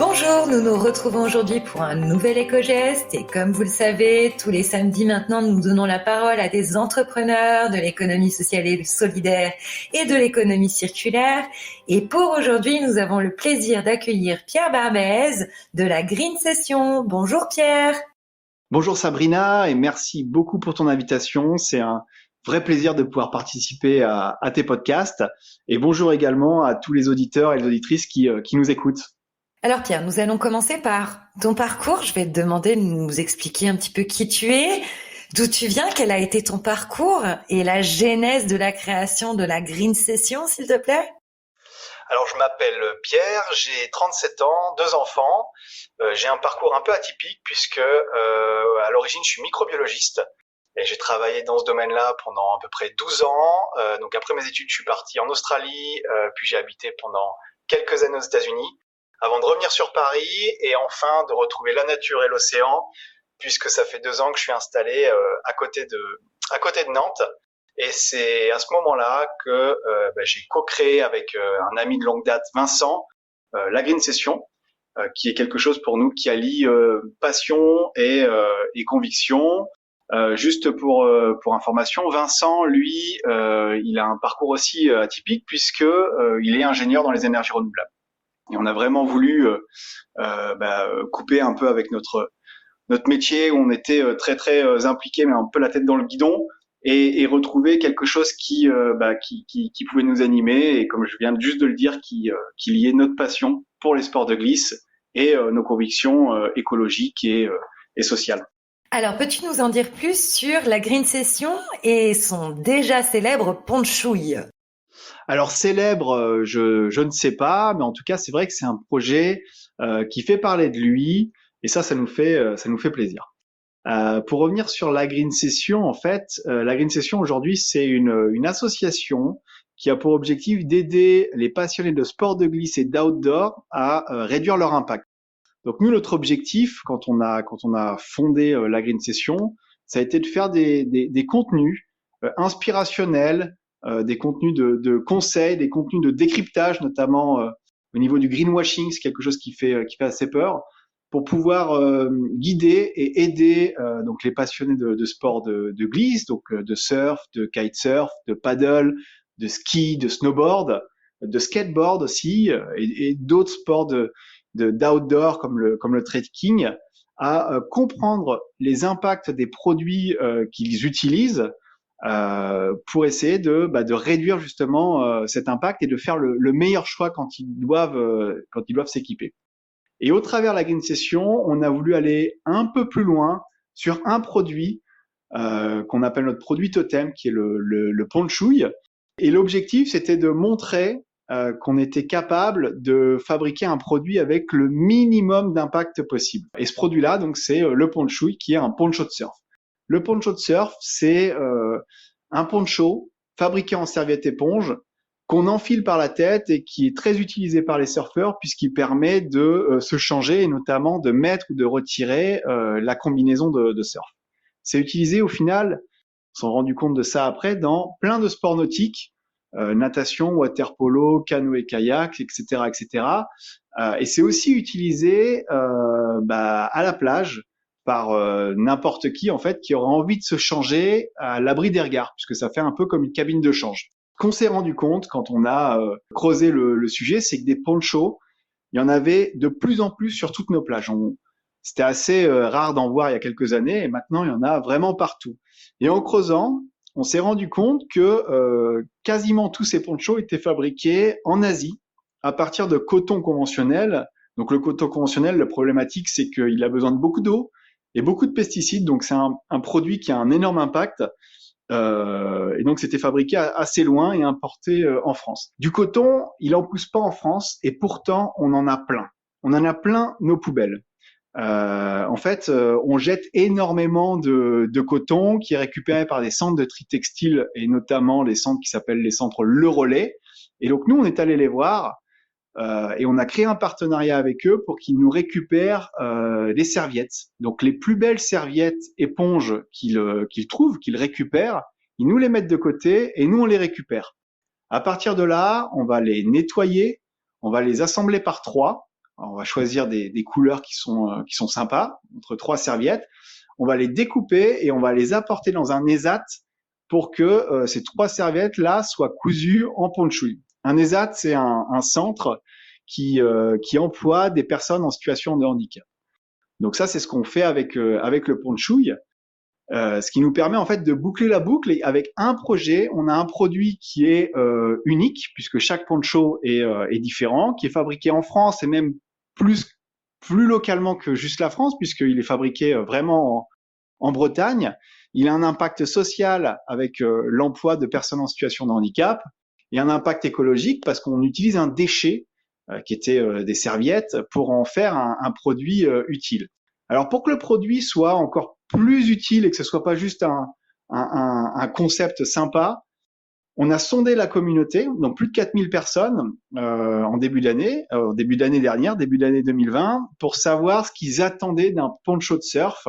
Bonjour, nous nous retrouvons aujourd'hui pour un nouvel éco-geste et comme vous le savez, tous les samedis maintenant, nous donnons la parole à des entrepreneurs de l'économie sociale et solidaire et de l'économie circulaire. Et pour aujourd'hui, nous avons le plaisir d'accueillir Pierre Barbez de la Green Session. Bonjour Pierre. Bonjour Sabrina et merci beaucoup pour ton invitation. C'est un vrai plaisir de pouvoir participer à tes podcasts. Et bonjour également à tous les auditeurs et les auditrices qui nous écoutent. Alors Pierre, nous allons commencer par ton parcours. Je vais te demander de nous expliquer un petit peu qui tu es, d'où tu viens, quel a été ton parcours et la genèse de la création de la Green Session, s'il te plaît. Alors je m'appelle Pierre, j'ai 37 ans, 2 enfants. J'ai un parcours un peu atypique puisque à l'origine je suis microbiologiste et j'ai travaillé dans ce domaine-là pendant à peu près 12 ans. Donc après mes études, je suis parti en Australie, puis j'ai habité pendant quelques années aux États-Unis, avant de revenir sur Paris et enfin de retrouver la nature et l'océan, puisque ça fait 2 ans que je suis installé à côté de Nantes. Et c'est à ce moment-là que j'ai co-créé avec un ami de longue date, Vincent, la Green Session, qui est quelque chose pour nous qui allie passion et conviction. Juste pour information, Vincent, lui, il a un parcours aussi atypique puisque il est ingénieur dans les énergies renouvelables. Et on a vraiment voulu couper un peu avec notre métier où on était très impliqué, mais un peu la tête dans le guidon, et retrouver quelque chose qui pouvait nous animer et comme je viens juste de le dire, qui liait notre passion pour les sports de glisse et nos convictions écologiques et sociales. Alors, peux-tu nous en dire plus sur la Green Session et son déjà célèbre ponchouille? Alors célèbre, je ne sais pas, mais en tout cas c'est vrai que c'est un projet qui fait parler de lui et ça nous fait plaisir. Pour revenir sur la Green Session, en fait, la Green Session aujourd'hui c'est une association qui a pour objectif d'aider les passionnés de sport de glisse et d'outdoor à réduire leur impact. Donc nous notre objectif quand on a fondé la Green Session, ça a été de faire des contenus inspirationnels, des contenus de conseils, des contenus de décryptage, notamment au niveau du greenwashing, c'est quelque chose qui fait assez peur, pour pouvoir guider et aider donc les passionnés de sport de glisse, donc de surf, de kitesurf, de paddle, de ski, de snowboard, de skateboard aussi, et d'autres sports d'outdoor comme le trekking, à comprendre les impacts des produits qu'ils utilisent pour essayer de réduire justement cet impact et de faire le meilleur choix quand ils doivent s'équiper. Et au travers de la Green Session, on a voulu aller un peu plus loin sur un produit qu'on appelle notre produit totem, qui est le ponchouille. Et l'objectif, c'était de montrer qu'on était capable de fabriquer un produit avec le minimum d'impact possible. Et ce produit-là, donc, c'est le ponchouille, qui est un poncho de surf. Le poncho de surf, c'est un poncho fabriqué en serviette éponge qu'on enfile par la tête et qui est très utilisé par les surfeurs puisqu'il permet de se changer et notamment de mettre ou de retirer la combinaison de surf. C'est utilisé au final, on s'est rendu compte de ça après, dans plein de sports nautiques, natation, water polo, canoë-kayak, etc., etc. Et c'est aussi utilisé à la plage par n'importe qui en fait qui aura envie de se changer à l'abri des regards, puisque ça fait un peu comme une cabine de change. Qu'on s'est rendu compte quand on a creusé le sujet, c'est que des ponchos, il y en avait de plus en plus sur toutes nos plages. C'était assez rare d'en voir il y a quelques années et maintenant il y en a vraiment partout. Et en creusant, on s'est rendu compte que quasiment tous ces ponchos étaient fabriqués en Asie à partir de coton conventionnel. Donc le coton conventionnel, la problématique, c'est qu'il a besoin de beaucoup d'eau et beaucoup de pesticides. Donc c'est un produit qui a un énorme impact. Et donc c'était fabriqué assez loin et importé en France. Du coton, il en pousse pas en France et pourtant on en a plein. On en a plein nos poubelles. En fait, on jette énormément de coton qui est récupéré par des centres de tri textile et notamment les centres qui s'appellent les centres Le Relais. Et donc nous, on est allé les voir et on a créé un partenariat avec eux pour qu'ils nous récupèrent des serviettes. Donc les plus belles serviettes éponges qu'ils trouvent, qu'ils récupèrent, ils nous les mettent de côté et nous on les récupère. À partir de là, on va les nettoyer, on va les assembler par 3 Alors, on va choisir des couleurs qui sont sympas, entre 3 serviettes. On va les découper et on va les apporter dans un ESAT pour que ces 3 serviettes-là soient cousues en ponchouille. Un ESAT, c'est un centre qui emploie des personnes en situation de handicap. Donc ça, c'est ce qu'on fait avec le ponchouille. Ce qui nous permet en fait de boucler la boucle et avec un projet, on a un produit qui est unique puisque chaque poncho est différent, qui est fabriqué en France et même plus localement que juste la France puisqu'il est fabriqué vraiment en Bretagne. Il a un impact social avec l'emploi de personnes en situation de handicap et un impact écologique parce qu'on utilise un déchet qui était des serviettes pour en faire un produit utile. Alors pour que le produit soit encore plus utile et que ce soit pas juste un concept sympa, on a sondé la communauté, donc plus de 4000 personnes en début d'année dernière, début d'année 2020, pour savoir ce qu'ils attendaient d'un poncho de surf,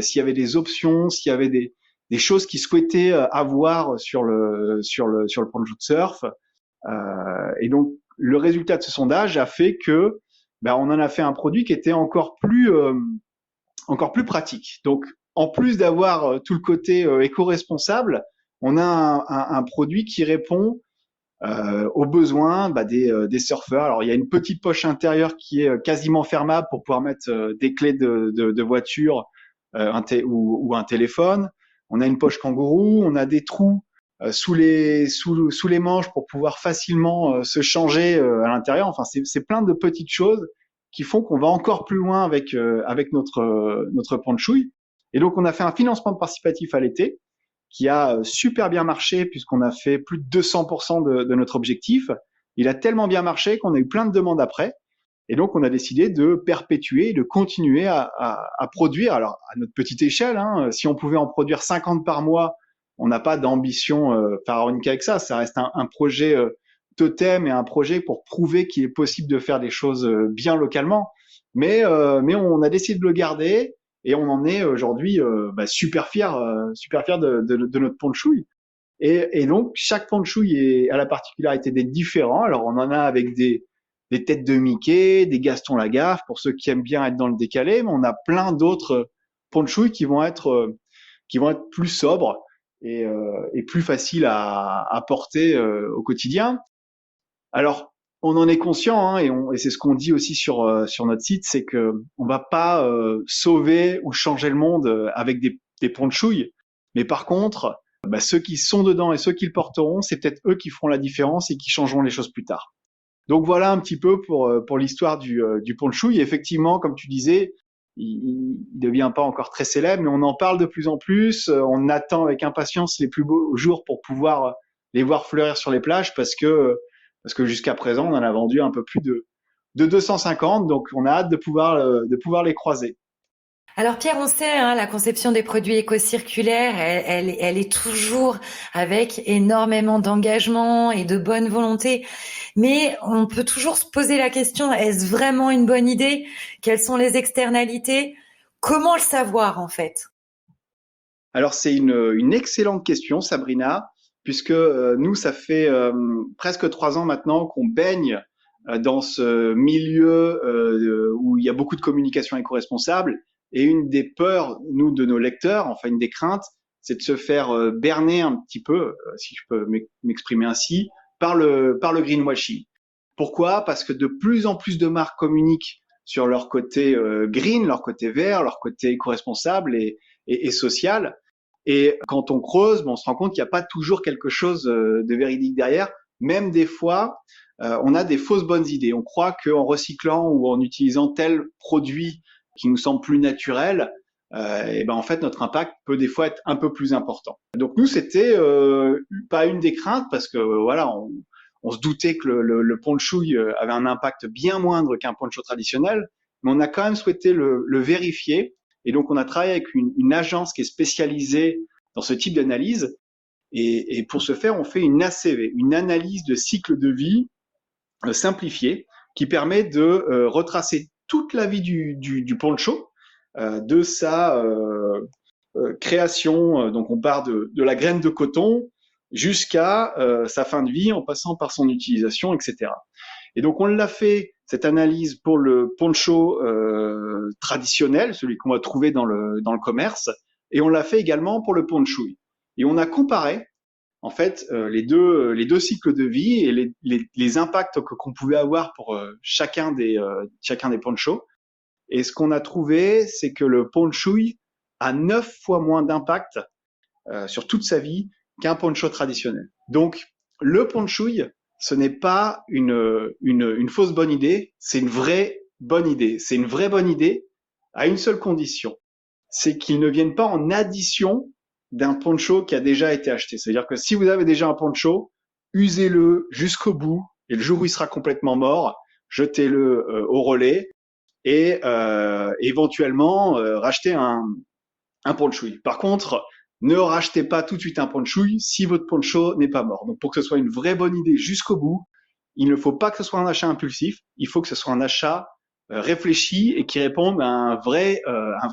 s'il y avait des options, s'il y avait des choses qu'ils souhaitaient avoir sur le poncho de surf. Et donc le résultat de ce sondage a fait que on en a fait un produit qui était encore plus pratique. Donc, en plus d'avoir tout le côté éco-responsable, on a un produit qui répond aux besoins des surfeurs. Alors, il y a une petite poche intérieure qui est quasiment fermable pour pouvoir mettre des clés de voiture ou un téléphone. On a une poche kangourou, on a des trous sous les manches pour pouvoir facilement se changer à l'intérieur. Enfin, c'est plein de petites choses qui font qu'on va encore plus loin avec notre ponchouille. Et donc, on a fait un financement participatif à l'été qui a super bien marché puisqu'on a fait plus de 200% de notre objectif. Il a tellement bien marché qu'on a eu plein de demandes après. Et donc, on a décidé de perpétuer, de continuer à produire. Alors, à notre petite échelle, si on pouvait en produire 50 par mois, on n'a pas d'ambition pharaonique avec ça. Ça reste un projet totem et un projet pour prouver qu'il est possible de faire des choses bien localement. Mais on a décidé de le garder et on en est aujourd'hui super fiers de notre ponchouille. Et donc, chaque ponchouille a la particularité d'être différent. Alors, on en a avec des têtes de Mickey, des Gaston Lagaffe, pour ceux qui aiment bien être dans le décalé, mais on a plein d'autres ponchouilles qui vont être plus sobres et plus faciles à porter au quotidien. Alors, on en est conscient, et c'est ce qu'on dit aussi sur notre site, c'est que on va pas sauver ou changer le monde avec des ponchouilles, mais par contre, ceux qui sont dedans et ceux qui le porteront, c'est peut-être eux qui feront la différence et qui changeront les choses plus tard. Donc voilà un petit peu pour l'histoire du ponchouille. Et effectivement, comme tu disais, il devient pas encore très célèbre, mais on en parle de plus en plus. On attend avec impatience les plus beaux jours pour pouvoir les voir fleurir sur les plages parce que jusqu'à présent, on en a vendu un peu plus de 250. Donc on a hâte de pouvoir les croiser. Alors Pierre, on sait, la conception des produits éco-circulaires, elle est toujours avec énormément d'engagement et de bonne volonté. Mais on peut toujours se poser la question, est-ce vraiment une bonne idée? Quelles sont les externalités? Comment le savoir en fait? Alors c'est une excellente question, Sabrina, puisque nous, ça fait presque 3 ans maintenant qu'on baigne dans ce milieu où il y a beaucoup de communication éco-responsable. Et une des peurs, nous, de nos lecteurs, enfin une des craintes, c'est de se faire berner un petit peu, si je peux m'exprimer ainsi, par le greenwashing. Pourquoi? Parce que de plus en plus de marques communiquent sur leur côté green, leur côté vert, leur côté éco-responsable et social. Et quand on creuse, on se rend compte qu'il n'y a pas toujours quelque chose de véridique derrière. Même des fois, on a des fausses bonnes idées. On croit qu'en recyclant ou en utilisant tel produit qui nous semble plus naturel, en fait notre impact peut des fois être un peu plus important. Donc nous c'était pas une des craintes parce que voilà on se doutait que le ponchouille avait un impact bien moindre qu'un poncho traditionnel, mais on a quand même souhaité le vérifier et donc on a travaillé avec une agence qui est spécialisée dans ce type d'analyse et pour ce faire on fait une ACV, une analyse de cycle de vie simplifiée qui permet de retracer toute la vie du poncho, de sa création, donc on part de la graine de coton jusqu'à sa fin de vie en passant par son utilisation, etc. Et donc on l'a fait, cette analyse pour le poncho traditionnel, celui qu'on va trouver dans le commerce, et on l'a fait également pour le ponchui. Et on a comparé en fait les deux cycles de vie et les impacts qu'on pouvait avoir pour chacun des ponchos. Et ce qu'on a trouvé, c'est que le ponchui a 9 fois moins d'impact sur toute sa vie qu'un poncho traditionnel. Donc, le ponchui, ce n'est pas une fausse bonne idée, c'est une vraie bonne idée. C'est une vraie bonne idée à une seule condition, c'est qu'il ne vienne pas en addition d'un poncho qui a déjà été acheté. C'est-à-dire que si vous avez déjà un poncho, usez-le jusqu'au bout et le jour où il sera complètement mort, jetez-le au relais et éventuellement rachetez un ponchui. Par contre, ne rachetez pas tout de suite un ponchui si votre poncho n'est pas mort. Donc pour que ce soit une vraie bonne idée jusqu'au bout, il ne faut pas que ce soit un achat impulsif, il faut que ce soit un achat réfléchi et qui réponde à un vrai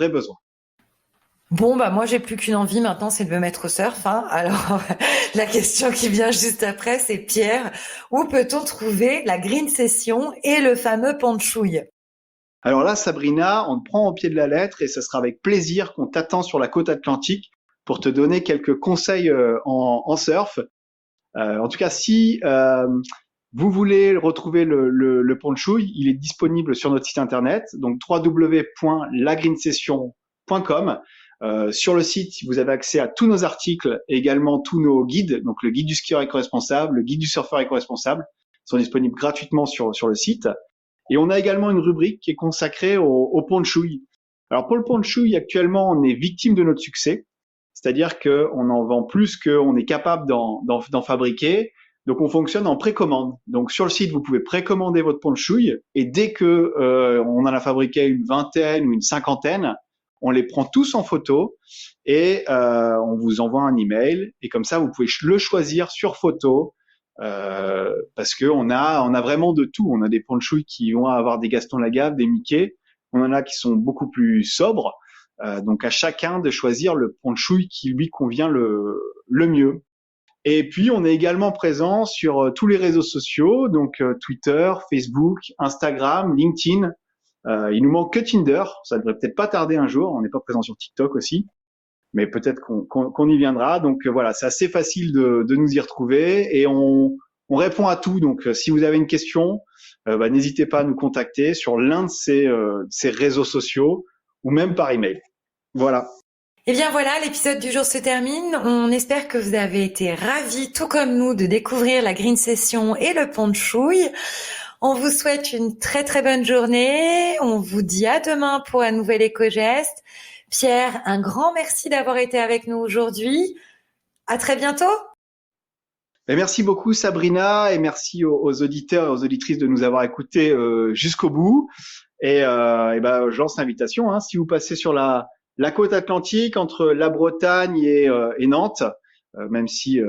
besoin. Bon, bah moi j'ai plus qu'une envie maintenant, c'est de me mettre au surf. Alors la question qui vient juste après, c'est Pierre, où peut-on trouver la Green Session et le fameux ponchui? Alors là, Sabrina, on te prend au pied de la lettre et ce sera avec plaisir qu'on t'attend sur la côte atlantique pour te donner quelques conseils en surf. En tout cas, si vous voulez retrouver le ponchui, il est disponible sur notre site internet, donc www.lagreensession.com. Sur le site, vous avez accès à tous nos articles et également tous nos guides, donc le guide du skieur éco-responsable, le guide du surfeur éco-responsable, sont disponibles gratuitement sur le site. Et on a également une rubrique qui est consacrée au ponchui. Alors pour le ponchui, actuellement, on est victime de notre succès, c'est-à-dire qu'on en vend plus qu'on est capable d'en fabriquer. Donc on fonctionne en précommande. Donc sur le site, vous pouvez précommander votre ponchui et dès que on en a fabriqué une vingtaine ou une cinquantaine, on les prend tous en photo et on vous envoie un email et comme ça vous pouvez le choisir sur photo parce que on a vraiment de tout. On a des ponchui qui vont avoir des Gaston Lagaffe, des Mickey. On en a qui sont beaucoup plus sobres. Donc à chacun de choisir le ponchui qui lui convient le mieux. Et puis on est également présent sur tous les réseaux sociaux, donc Twitter, Facebook, Instagram, LinkedIn. Il nous manque que Tinder, ça devrait peut-être pas tarder un jour. On n'est pas présent sur TikTok aussi, mais peut-être qu'on y viendra. Donc voilà, c'est assez facile de nous y retrouver et on répond à tout. Donc si vous avez une question, n'hésitez pas à nous contacter sur l'un de ces réseaux sociaux ou même par email. Voilà. Eh bien voilà, l'épisode du jour se termine. On espère que vous avez été ravis, tout comme nous, de découvrir la Green Session et le ponchui. On vous souhaite une très très bonne journée. On vous dit à demain pour un nouvel éco-geste. Pierre, un grand merci d'avoir été avec nous aujourd'hui. À très bientôt. Et merci beaucoup Sabrina et merci aux auditeurs et aux auditrices de nous avoir écoutés jusqu'au bout. Et je lance l'invitation. Hein, si vous passez sur la côte atlantique entre la Bretagne et Nantes, même si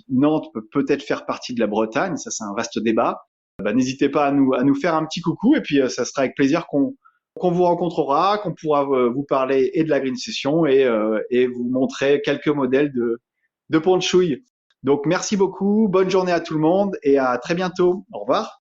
Nantes peut peut-être faire partie de la Bretagne, ça c'est un vaste débat. N'hésitez pas à nous faire un petit coucou et puis ça sera avec plaisir qu'on vous rencontrera, qu'on pourra vous parler et de la Green Session et vous montrer quelques modèles de ponchui. Donc merci beaucoup, bonne journée à tout le monde et à très bientôt. Au revoir.